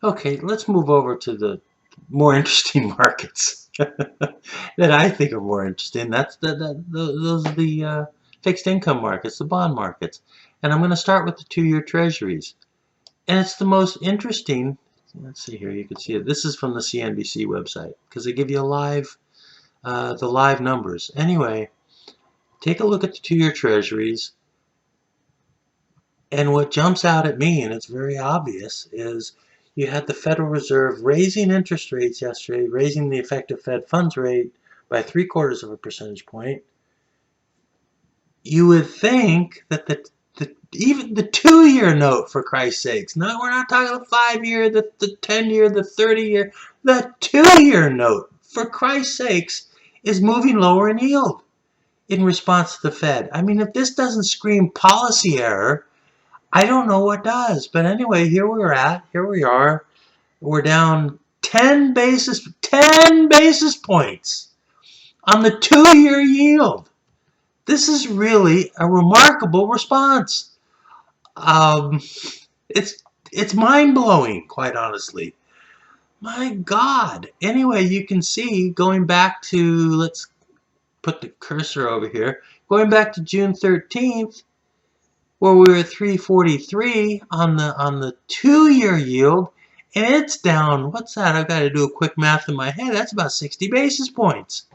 Okay, let's move over to the more interesting markets that I think are more interesting. Those are the fixed income markets, the bond markets. And I'm going to start with the 2-year treasuries. And it's the most interesting. Let's see here, you can see it. This is from the CNBC website because they give you the live numbers. Anyway, take a look at the 2-year treasuries. And what jumps out at me, and it's very obvious, is you had the Federal Reserve raising interest rates yesterday, raising the effective Fed funds rate by 3/4 of a percentage point. You would think that even the 2-year note, for Christ's sakes, no, we're not talking the 5-year, the 10-year, the 30-year, the 2-year note, for Christ's sakes, is moving lower in yield in response to the Fed. I mean, if this doesn't scream policy error, I don't know what does. But anyway, here we're at. Here we are. We're down 10 basis points on the 2-year yield. This is really a remarkable response. Um, it's it's mind-blowing, quite honestly. My God. Anyway, you can see going back to, let's put the cursor over here, going back to June 13th, where we were at 343 on the 2-year yield, and it's down. What's that? I've got to do a quick math in my head. That's about 60 basis points.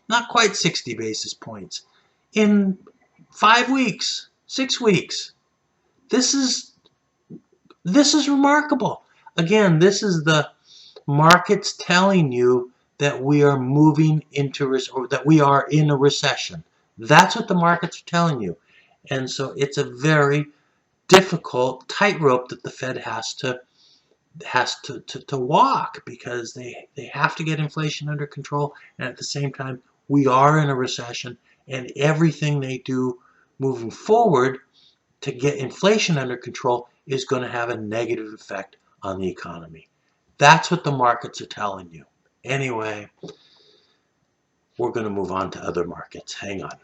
Not quite 60 basis points in 5 weeks, 6 weeks. This is remarkable. Again, this is the markets telling you that we are moving into or that we are in a recession. That's what the markets are telling you. And so it's a very difficult tightrope that the Fed has to walk, because they have to get inflation under control, and at the same time we are in a recession, and everything they do moving forward to get inflation under control is going to have a negative effect on the economy. That's what the markets are telling you. Anyway, we're going to move on to other markets. Hang on.